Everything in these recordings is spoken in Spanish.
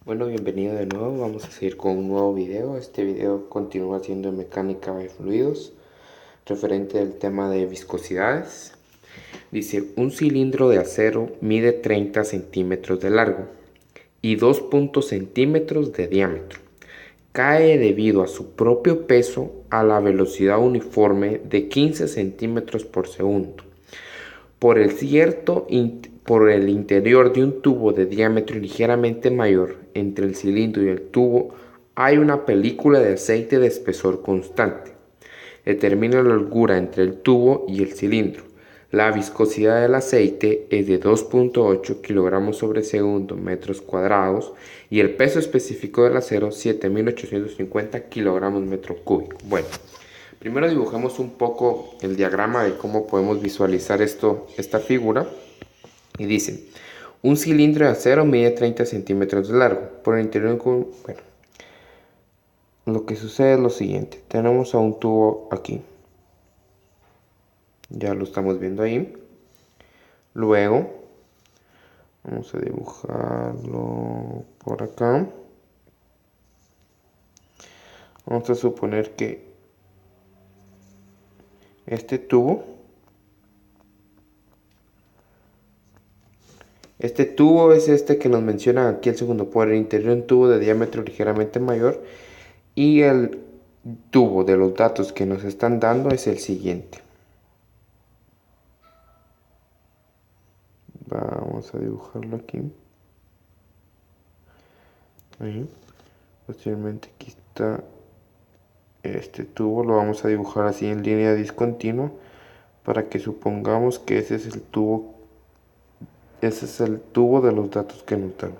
Bueno, bienvenido de nuevo. Vamos a seguir con un nuevo video. Este video continúa siendo mecánica de fluidos, referente al tema de viscosidades. Dice, un cilindro de acero mide 30 centímetros de largo y 2 centímetros de diámetro. Cae debido a su propio peso a la velocidad uniforme de 15 centímetros por segundo. Por el interior de un tubo de diámetro ligeramente mayor entre el cilindro y el tubo hay una película de aceite de espesor constante. Determina la holgura entre el tubo y el cilindro. La viscosidad del aceite es de 2.8 kilogramos sobre segundo metros cuadrados y el peso específico del acero 7.850 kilogramos metro cúbico. Bueno, primero dibujamos un poco el diagrama de cómo podemos visualizar esta figura. Y dice, un cilindro de acero mide 30 centímetros de largo. Por el interior, bueno, lo que sucede es lo siguiente. Tenemos a un tubo aquí. Ya lo estamos viendo ahí. Luego, vamos a dibujarlo por acá. Vamos a suponer que este tubo es este que nos menciona aquí el segundo. Por el interior un tubo de diámetro ligeramente mayor. Y el tubo de los datos que nos están dando es el siguiente. Vamos a dibujarlo aquí. Ahí. Posteriormente aquí está este tubo. Lo vamos a dibujar así en línea discontinua para que supongamos que ese es el tubo. Ese es el tubo de los datos que nos dan.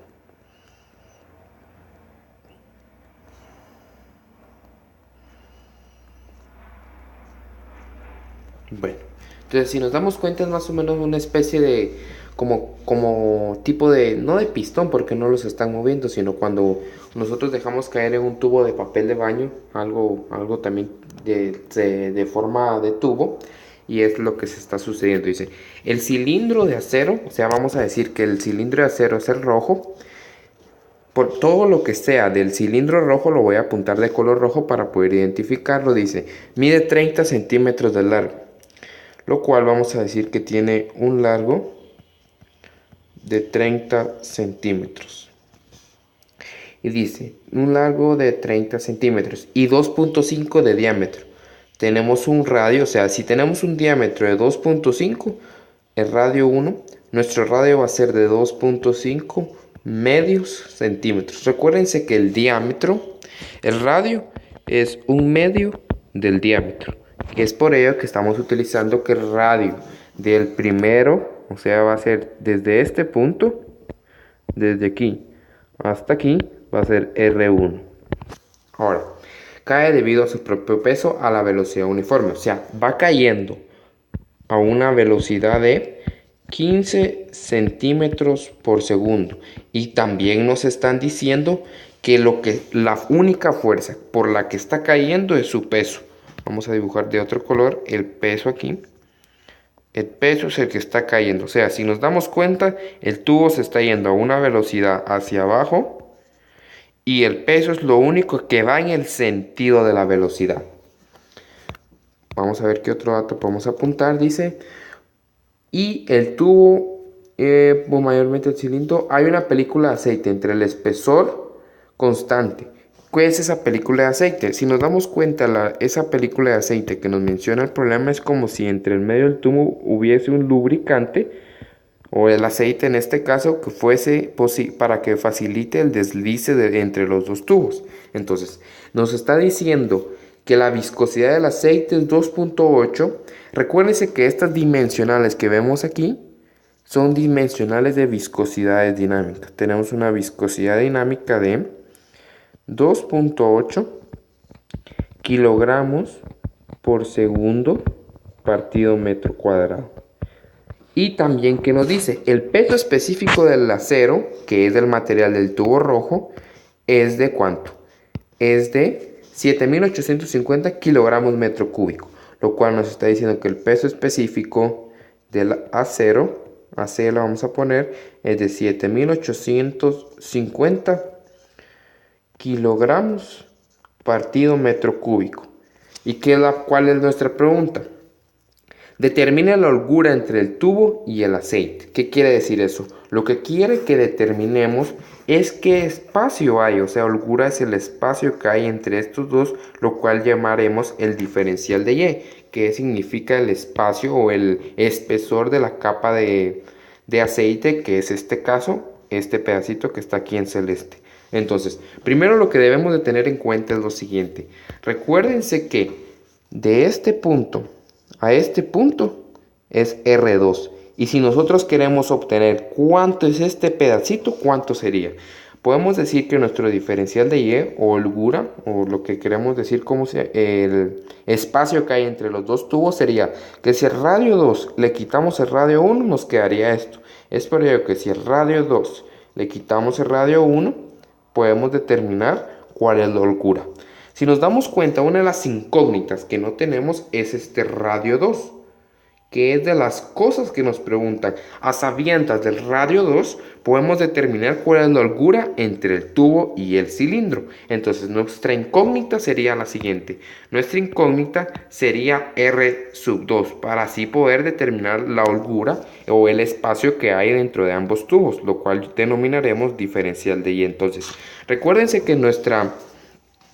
Bueno, entonces si nos damos cuenta es más o menos una especie de como tipo de, no de pistón porque no los están moviendo, sino cuando nosotros dejamos caer en un tubo de papel de baño, algo también de forma de tubo, y es lo que se está sucediendo. Dice, el cilindro de acero, o sea, vamos a decir que el cilindro de acero es el rojo. Por todo lo que sea del cilindro rojo lo voy a apuntar de color rojo para poder identificarlo. Dice, mide 30 centímetros de largo, lo cual vamos a decir que tiene un largo de 30 centímetros. Y dice, un largo de 30 centímetros y 2.5 de diámetro. Tenemos un radio, o sea, si tenemos un diámetro de 2.5, el radio 1, nuestro radio va a ser de 2.5 medios centímetros. Recuérdense que el radio es un medio del diámetro. Es por ello que estamos utilizando que el radio del primero, o sea, va a ser desde este punto, desde aquí hasta aquí, va a ser R1. Ahora, cae debido a su propio peso a la velocidad uniforme, o sea, va cayendo a una velocidad de 15 centímetros por segundo. Y también nos están diciendo que la única fuerza por la que está cayendo es su peso. Vamos a dibujar de otro color el peso aquí. El peso es el que está cayendo. O sea, si nos damos cuenta, el tubo se está yendo a una velocidad hacia abajo y el peso es lo único que va en el sentido de la velocidad. Vamos a ver qué otro dato podemos apuntar. Dice, y el tubo, o mayormente el cilindro, hay una película de aceite entre el espesor constante. ¿Qué es esa película de aceite? Si nos damos cuenta, esa película de aceite que nos menciona el problema es como si entre el medio del tubo hubiese un lubricante, o el aceite en este caso, que fuese para que facilite el deslice entre los dos tubos. Entonces, nos está diciendo que la viscosidad del aceite es 2.8. Recuérdense que estas dimensionales que vemos aquí son dimensionales de viscosidades dinámicas. Tenemos una viscosidad dinámica de 2.8 kilogramos por segundo partido metro cuadrado. Y también que nos dice, el peso específico del acero, que es del material del tubo rojo, es de ¿cuánto? Es de 7.850 kilogramos metro cúbico, lo cual nos está diciendo que el peso específico del acero, lo vamos a poner, es de 7.850 kilogramos partido metro cúbico. ¿Y cuál es nuestra pregunta? Determina la holgura entre el tubo y el aceite. ¿Qué quiere decir eso? Lo que quiere que determinemos es qué espacio hay, o sea, holgura es el espacio que hay entre estos dos, lo cual llamaremos el diferencial de Y, que significa el espacio o el espesor de la capa de aceite, que es este caso, este pedacito que está aquí en celeste. Entonces, primero lo que debemos de tener en cuenta es lo siguiente. Recuérdense que de este punto a este punto es R2. Y si nosotros queremos obtener cuánto es este pedacito, ¿cuánto sería? Podemos decir que nuestro diferencial de Y o holgura, o lo que queremos decir como el espacio que hay entre los dos tubos, sería que si al radio 2 le quitamos el radio 1, nos quedaría esto. Es por ello que si al radio 2 le quitamos el radio 1, podemos determinar cuál es la holgura. Si nos damos cuenta, una de las incógnitas que no tenemos es este radio 2, que es de las cosas que nos preguntan. A sabiendas del radio 2, podemos determinar cuál es la holgura entre el tubo y el cilindro. Entonces, nuestra incógnita sería la siguiente. Nuestra incógnita sería R sub 2, para así poder determinar la holgura o el espacio que hay dentro de ambos tubos, lo cual denominaremos diferencial de Y. Entonces, recuérdense que nuestra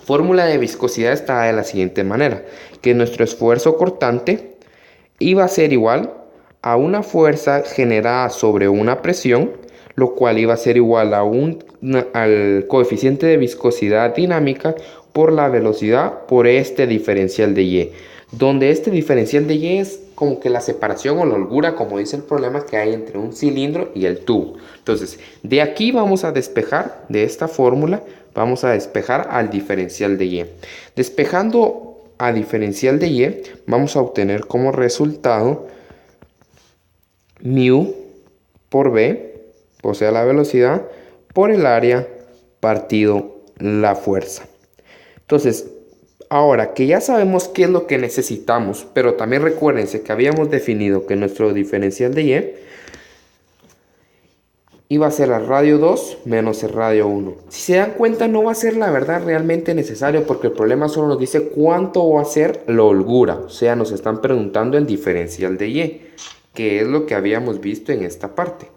fórmula de viscosidad está de la siguiente manera, que nuestro esfuerzo cortante iba a ser igual a una fuerza generada sobre una presión, lo cual iba a ser igual a al coeficiente de viscosidad dinámica por la velocidad por este diferencial de Y, donde este diferencial de Y es como que la separación o la holgura, como dice el problema, que hay entre un cilindro y el tubo. Entonces, de aquí vamos a despejar, de esta fórmula, vamos a despejar al diferencial de Y. Despejando a diferencial de Y, vamos a obtener como resultado μ por B, o sea la velocidad, por el área partido la fuerza. Entonces, ahora que ya sabemos qué es lo que necesitamos, pero también recuérdense que habíamos definido que nuestro diferencial de Y iba a ser el radio 2 menos el radio 1. Si se dan cuenta, no va a ser la verdad realmente necesario, porque el problema solo nos dice cuánto va a ser la holgura. O sea, nos están preguntando el diferencial de Y, que es lo que habíamos visto en esta parte.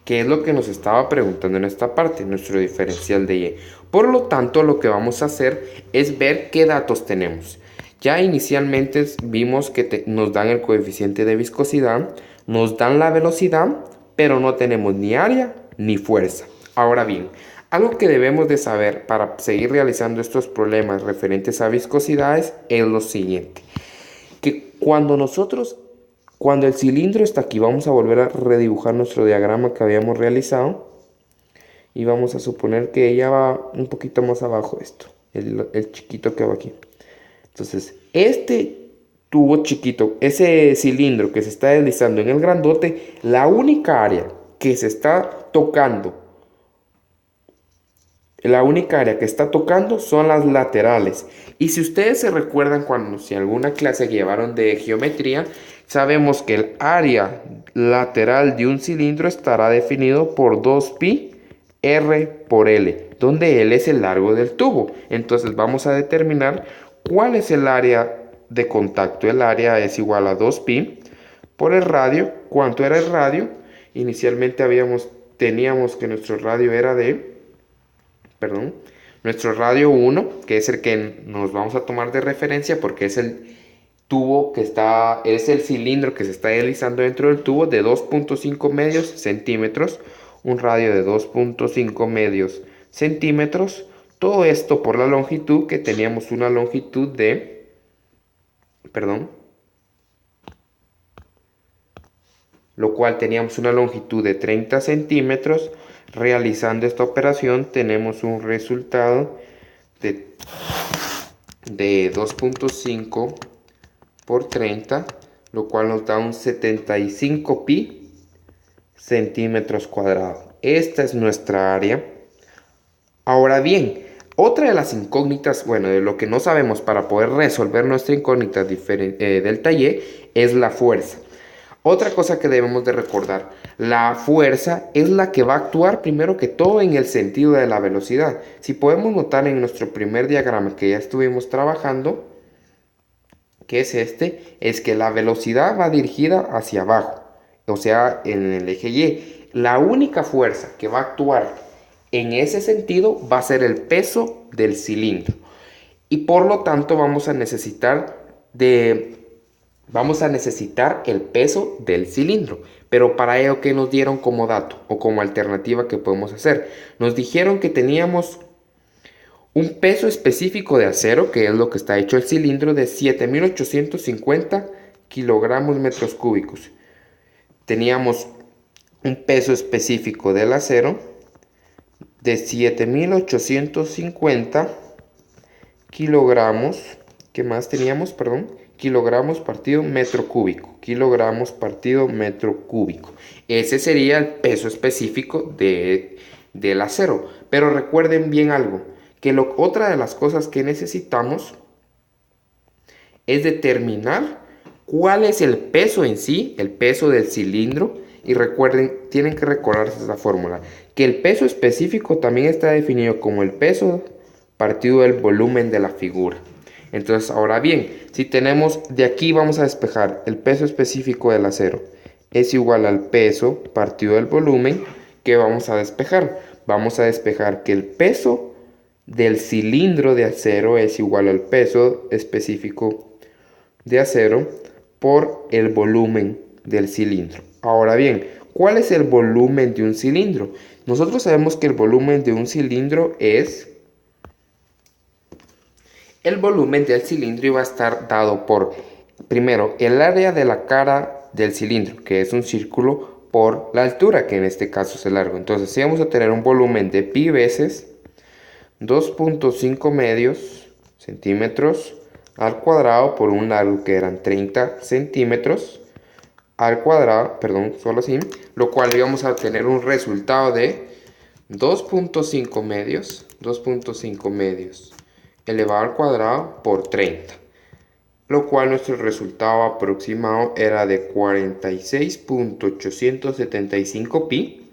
¿Qué es lo que nos estaba preguntando en esta parte? Nuestro diferencial de Y. Por lo tanto, lo que vamos a hacer es ver qué datos tenemos. Ya inicialmente vimos que nos dan el coeficiente de viscosidad, nos dan la velocidad, pero no tenemos ni área ni fuerza. Ahora bien, algo que debemos de saber para seguir realizando estos problemas referentes a viscosidades es lo siguiente. Que cuando el cilindro está aquí, vamos a volver a redibujar nuestro diagrama que habíamos realizado. Y vamos a suponer que ella va un poquito más abajo esto, el chiquito que va aquí. Entonces, este tubo chiquito, ese cilindro que se está deslizando en el grandote, la única área que se está tocando, son las laterales. Y si ustedes se recuerdan si alguna clase llevaron de geometría, sabemos que el área lateral de un cilindro estará definido por 2pi r por L, donde L es el largo del tubo. Entonces vamos a determinar cuál es el área de contacto. El área es igual a 2pi por el radio. ¿Cuánto era el radio? Inicialmente teníamos que nuestro radio era nuestro radio 1, que es el que nos vamos a tomar de referencia porque es el tubo es el cilindro que se está deslizando dentro del tubo, de 2.5 medios centímetros, un radio de 2.5 medios centímetros. Todo esto por la longitud, que teníamos una longitud de, lo cual teníamos una longitud de 30 centímetros. Realizando esta operación tenemos un resultado de 2.5 por 30, lo cual nos da un 75 pi centímetros cuadrados. Esta es nuestra área. Ahora bien, otra de las incógnitas, de lo que no sabemos para poder resolver nuestra incógnita delta Y, es la fuerza. Otra cosa que debemos de recordar, la fuerza es la que va a actuar primero que todo en el sentido de la velocidad. Si podemos notar en nuestro primer diagrama que ya estuvimos trabajando, que es este, es que la velocidad va dirigida hacia abajo, o sea, en el eje Y. La única fuerza que va a actuar en ese sentido va a ser el peso del cilindro. Y por lo tanto vamos a necesitar el peso del cilindro. Pero para ello, ¿qué nos dieron como dato o como alternativa que podemos hacer? Nos dijeron que teníamos un peso específico de acero, que es lo que está hecho el cilindro, de 7.850 kilogramos metros cúbicos. Teníamos un peso específico del acero de 7.850 kilogramos. ¿Qué más teníamos? Perdón. Kilogramos partido metro cúbico. Kilogramos partido metro cúbico. Ese sería el peso específico del acero. Pero recuerden bien algo, que otra de las cosas que necesitamos es determinar cuál es el peso en sí, el peso del cilindro. Y recuerden, tienen que recordarse esa fórmula, que el peso específico también está definido como el peso partido del volumen de la figura. Entonces, ahora bien, si tenemos de aquí, vamos a despejar el peso específico del acero es igual al peso partido del volumen que vamos a despejar. Vamos a despejar que el peso del cilindro de acero es igual al peso específico de acero por el volumen del cilindro. Ahora bien, ¿cuál es el volumen de un cilindro? Nosotros sabemos que el volumen de un cilindro es... El volumen del cilindro iba a estar dado por, primero, el área de la cara del cilindro, que es un círculo, por la altura, que en este caso es el largo. Entonces, si vamos a tener un volumen de pi veces 2.5 medios centímetros al cuadrado por un largo que eran 30 centímetros al cuadrado, perdón, solo así, lo cual íbamos a tener un resultado de 2.5 medios elevado al cuadrado por 30, lo cual nuestro resultado aproximado era de 46.875 pi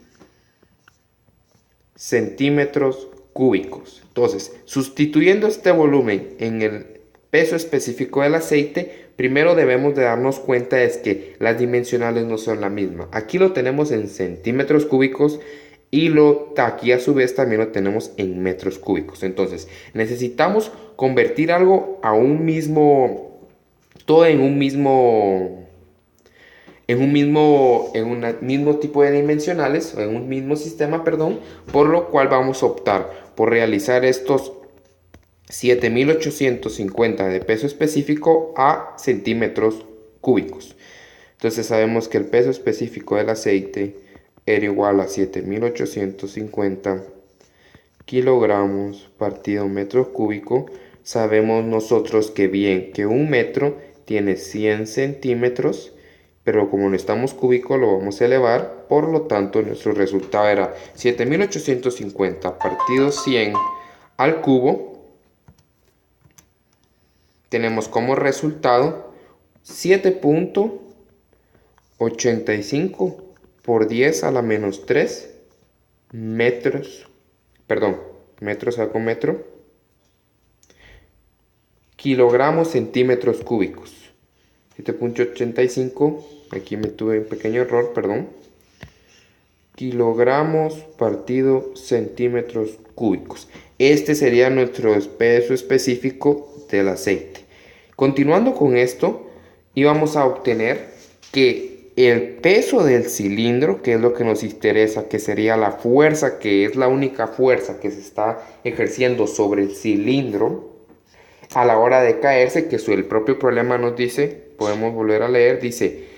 centímetros cúbicos. Entonces, sustituyendo este volumen en el peso específico del aceite, primero debemos de darnos cuenta es que las dimensionales no son la misma. Aquí lo tenemos en centímetros cúbicos y aquí a su vez también lo tenemos en metros cúbicos. Entonces, necesitamos convertir algo a un mismo, todo en un mismo tipo de dimensionales, en un mismo sistema, perdón, por lo cual vamos a optar por realizar estos 7.850 de peso específico a centímetros cúbicos. Entonces sabemos que el peso específico del aceite era igual a 7.850 kilogramos partido metro cúbico. Sabemos nosotros que un metro tiene 100 centímetros, pero como no estamos cúbico lo vamos a elevar, por lo tanto nuestro resultado era 7.850 partido 100 al cubo. Tenemos como resultado 7.85 por 10 a la menos 3 metros, perdón, metros saco metro, kilogramos centímetros cúbicos. 7.85, aquí me tuve un pequeño error, perdón. Kilogramos partido centímetros cúbicos. Este sería nuestro peso específico del aceite. Continuando con esto, íbamos a obtener que el peso del cilindro, que es lo que nos interesa, que sería la fuerza, que es la única fuerza que se está ejerciendo sobre el cilindro a la hora de caerse, que el propio problema nos dice, podemos volver a leer, dice,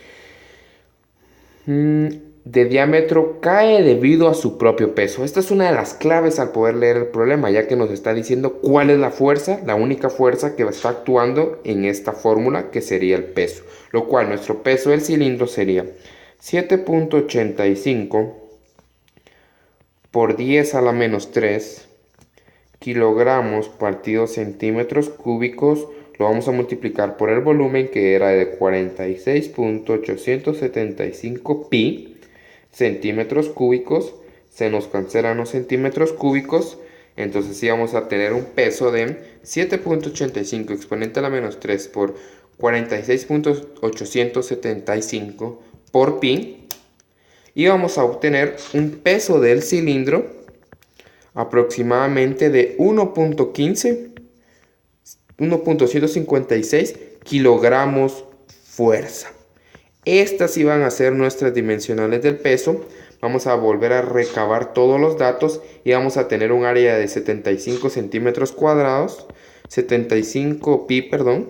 de diámetro cae debido a su propio peso. Esta es una de las claves al poder leer el problema, ya que nos está diciendo cuál es la fuerza, la única fuerza que está actuando en esta fórmula, que sería el peso. Lo cual nuestro peso del cilindro sería 7.85 por 10 a la menos 3 kilogramos partido centímetros cúbicos, lo vamos a multiplicar por el volumen, que era de 46.875 pi centímetros cúbicos. Se nos cancelan los centímetros cúbicos, entonces sí vamos a tener un peso de 7.85 exponente a la menos 3 por 46.875 por pi, y vamos a obtener un peso del cilindro aproximadamente de 1.156 kilogramos fuerza. Estas iban a ser nuestras dimensionales del peso. Vamos a volver a recabar todos los datos y vamos a tener un área de 75 centímetros cuadrados, 75 pi, perdón,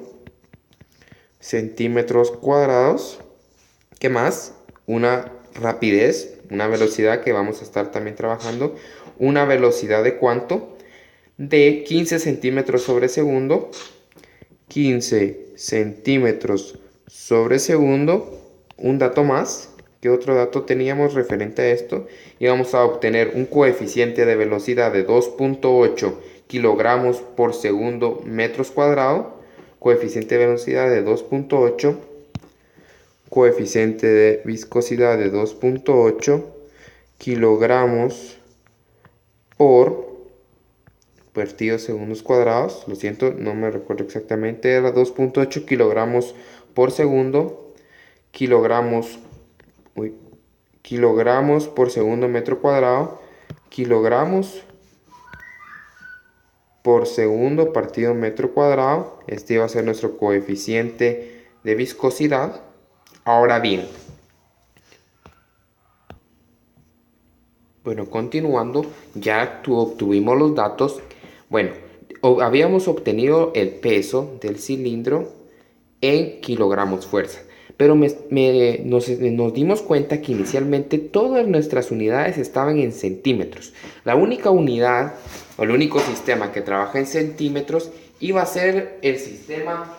centímetros cuadrados. ¿Qué más? Una rapidez, una velocidad que vamos a estar también trabajando. Una velocidad de ¿cuánto? De 15 centímetros sobre segundo. 15 centímetros sobre segundo. Un dato más. ¿Qué otro dato teníamos referente a esto? Y vamos a obtener un coeficiente de velocidad de 2.8 kilogramos por segundo metros cuadrados. Coeficiente de velocidad de 2.8. Coeficiente de viscosidad de 2.8 kilogramos por partido segundos cuadrados. Lo siento, no me recuerdo exactamente. Era 2.8 kilogramos por segundo. Kilogramos por segundo metro cuadrado. Kilogramos por segundo partido metro cuadrado. Este va a ser nuestro coeficiente de viscosidad. Ahora bien, bueno, continuando, ya obtuvimos los datos. Bueno, habíamos obtenido el peso del cilindro en kilogramos fuerza, pero nos dimos cuenta que inicialmente todas nuestras unidades estaban en centímetros. La única unidad o el único sistema que trabaja en centímetros iba a ser el sistema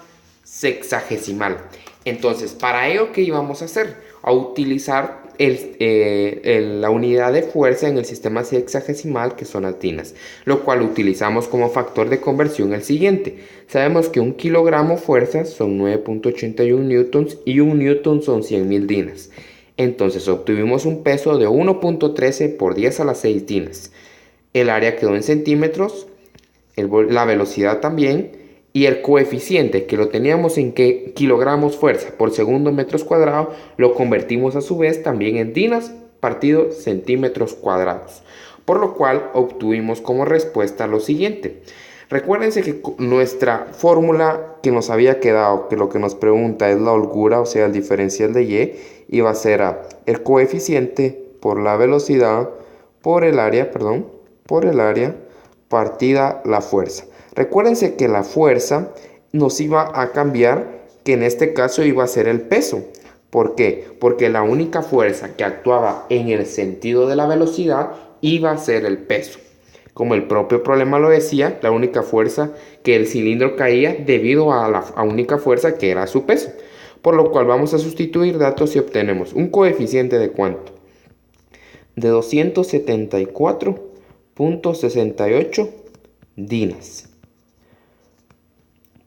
sexagesimal. Entonces, para ello, ¿qué íbamos a hacer? A utilizar la unidad de fuerza en el sistema sexagesimal, que son las dinas, lo cual utilizamos como factor de conversión el siguiente. Sabemos que un kilogramo fuerza son 9.81 newtons y un newton son 100.000 dinas. Entonces obtuvimos un peso de 1.13 por 10 a la 6 dinas. El área quedó en centímetros, la velocidad también. Y el coeficiente, que lo teníamos en kilogramos fuerza por segundo metros cuadrados, lo convertimos a su vez también en dinas partido centímetros cuadrados. Por lo cual obtuvimos como respuesta lo siguiente. Recuérdense que nuestra fórmula que nos había quedado, que lo que nos pregunta es la holgura, o sea el diferencial de Y, iba a ser el coeficiente por la velocidad por el área partida la fuerza. Recuérdense que la fuerza nos iba a cambiar, que en este caso iba a ser el peso. ¿Por qué? Porque la única fuerza que actuaba en el sentido de la velocidad iba a ser el peso. Como el propio problema lo decía, la única fuerza que el cilindro caía debido a la única fuerza que era su peso. Por lo cual vamos a sustituir datos y obtenemos un coeficiente de ¿cuánto? De 274.68 dinas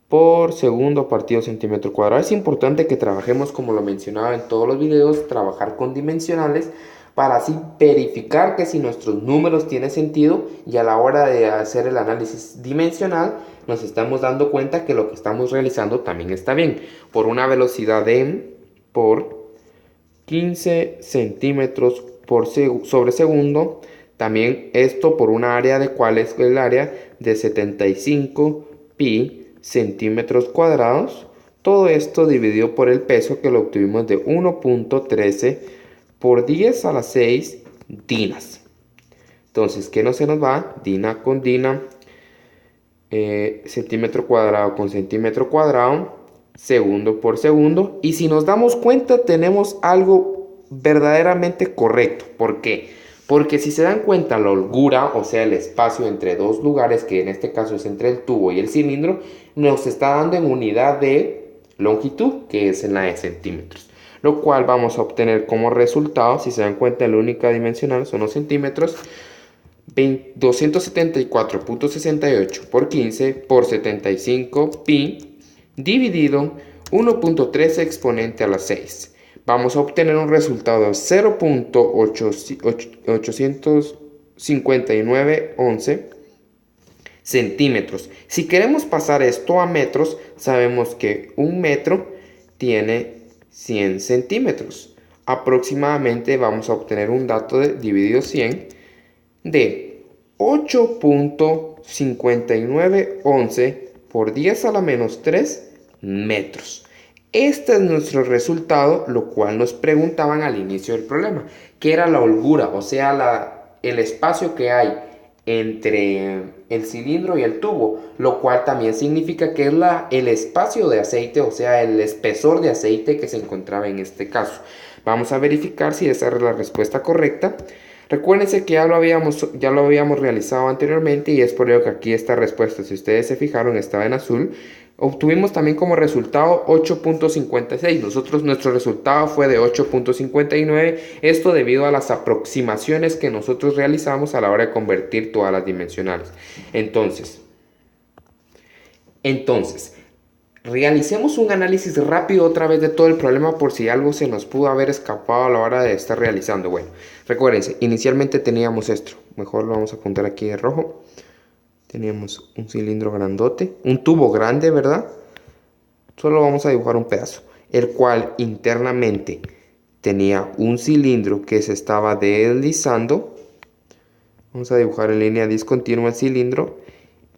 por segundo partido centímetro cuadrado. Es importante que trabajemos, como lo mencionaba en todos los videos, trabajar con dimensionales para así verificar que si nuestros números tienen sentido, y a la hora de hacer el análisis dimensional nos estamos dando cuenta que lo que estamos realizando también está bien. Por una velocidad de por 15 centímetros sobre segundo. También esto por una área de cuál es el área de 75 pi centímetros cuadrados. Todo esto dividido por el peso, que lo obtuvimos de 1.13 por 10 a la 6 dinas. Entonces, ¿qué no se nos va? Dina con dina, centímetro cuadrado con centímetro cuadrado, segundo por segundo. Y si nos damos cuenta, tenemos algo verdaderamente correcto. ¿Por qué? Porque si se dan cuenta, la holgura, o sea el espacio entre dos lugares, que en este caso es entre el tubo y el cilindro, nos está dando en unidad de longitud, que es en la de centímetros. Lo cual vamos a obtener como resultado, si se dan cuenta, la única dimensional son los centímetros, 274.68 por 15 por 75 pi dividido 1.13 exponente a la 6. Vamos a obtener un resultado de 0.85911 centímetros. Si queremos pasar esto a metros, sabemos que un metro tiene 100 centímetros. Aproximadamente vamos a obtener un dato de dividido 100 de 8.5911 por 10 a la menos 3 metros. Este es nuestro resultado, lo cual nos preguntaban al inicio del problema, que era la holgura, o sea, el espacio que hay entre el cilindro y el tubo, lo cual también significa que es el espacio de aceite, o sea, el espesor de aceite que se encontraba en este caso. Vamos a verificar si esa es la respuesta correcta. Recuérdense que ya lo habíamos realizado anteriormente y es por ello que aquí esta respuesta, si ustedes se fijaron, estaba en azul. Obtuvimos también como resultado 8.56. Nuestro resultado fue de 8.59. Esto debido a las aproximaciones que nosotros realizamos a la hora de convertir todas las dimensionales. Entonces, realicemos un análisis rápido otra vez de todo el problema por si algo se nos pudo haber escapado a la hora de estar realizando. Bueno, recuérdense, inicialmente teníamos esto. Mejor lo vamos a apuntar aquí de rojo. Teníamos un cilindro grandote, un tubo grande, ¿verdad? Solo vamos a dibujar un pedazo, el cual internamente tenía un cilindro que se estaba deslizando. Vamos a dibujar en línea discontinua el cilindro.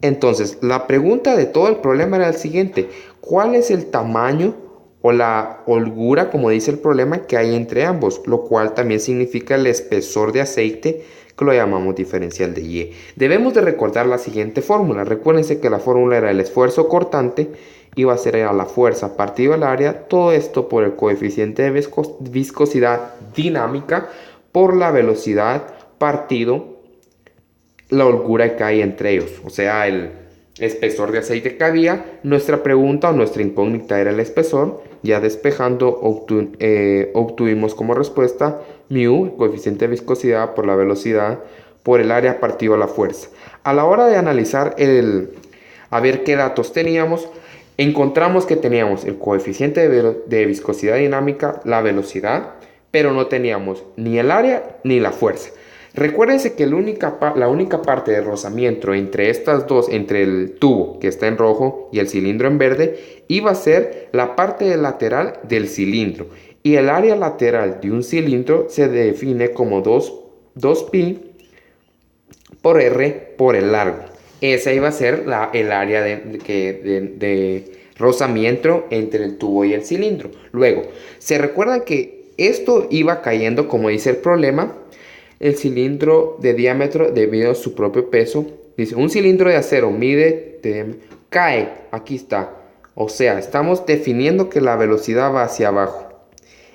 Entonces, la pregunta de todo el problema era el siguiente: ¿cuál es el tamaño o la holgura, como dice el problema, que hay entre ambos? Lo cual también significa el espesor de aceite, que lo llamamos diferencial de Y. Debemos de recordar la siguiente fórmula. Recuérdense que la fórmula era el esfuerzo cortante, iba a ser a la fuerza partido el área, todo esto por el coeficiente de viscosidad dinámica por la velocidad partido la holgura que hay entre ellos, o sea, el espesor de aceite que había. Nuestra pregunta o nuestra incógnita era el espesor. Ya despejando obtuvimos como respuesta mu, el coeficiente de viscosidad por la velocidad por el área partido a la fuerza. A la hora de analizar a ver qué datos teníamos, encontramos que teníamos el coeficiente de viscosidad dinámica, la velocidad, pero no teníamos ni el área ni la fuerza. Recuérdense que la única parte de rozamiento entre estas dos, entre el tubo que está en rojo y el cilindro en verde, iba a ser la parte lateral del cilindro. Y el área lateral de un cilindro se define como 2pi por r por el largo. Esa iba a ser el área de rozamiento entre el tubo y el cilindro. Luego, se recuerdan que esto iba cayendo, como dice el problema. El cilindro de diámetro debido a su propio peso. Dice, un cilindro de acero cae, aquí está. O sea, estamos definiendo que la velocidad va hacia abajo.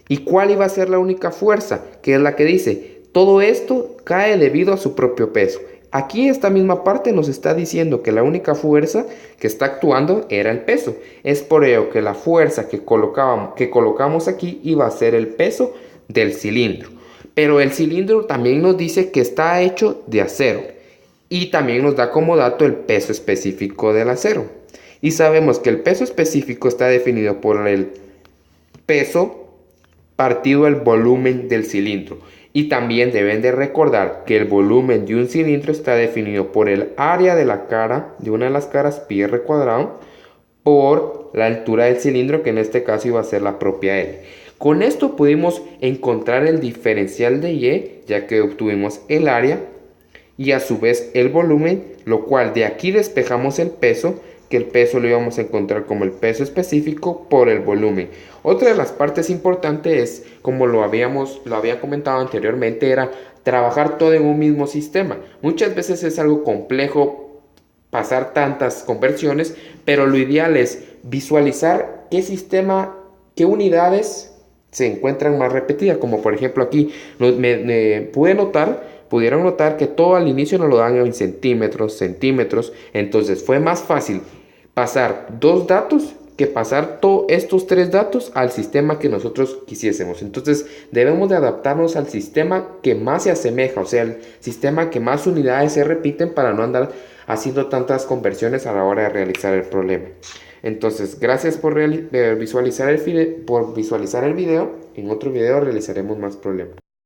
¿Y cuál iba a ser la única fuerza? Que es la que dice, todo esto cae debido a su propio peso. Aquí esta misma parte nos está diciendo que la única fuerza que está actuando era el peso. Es por ello que la fuerza que colocamos aquí iba a ser el peso del cilindro. Pero el cilindro también nos dice que está hecho de acero y también nos da como dato el peso específico del acero. Y sabemos que el peso específico está definido por el peso partido el volumen del cilindro. Y también deben de recordar que el volumen de un cilindro está definido por el área de la cara, de una de las caras, pi r cuadrado, por la altura del cilindro, que en este caso iba a ser la propia L. Con esto pudimos encontrar el diferencial de Y, ya que obtuvimos el área y a su vez el volumen, lo cual de aquí despejamos el peso, que el peso lo íbamos a encontrar como el peso específico por el volumen. Otra de las partes importantes es, como lo había comentado anteriormente, era trabajar todo en un mismo sistema. Muchas veces es algo complejo pasar tantas conversiones, pero lo ideal es visualizar qué sistema, qué unidades se encuentran más repetidas, como por ejemplo aquí pudieron notar que todo al inicio nos lo dan en centímetros, entonces fue más fácil pasar dos datos que pasar todos estos tres datos al sistema que nosotros quisiésemos. Entonces debemos de adaptarnos al sistema que más se asemeja, o sea, el sistema que más unidades se repiten para no andar haciendo tantas conversiones a la hora de realizar el problema. Entonces, gracias por visualizar por visualizar el video. En otro video realizaremos más problemas.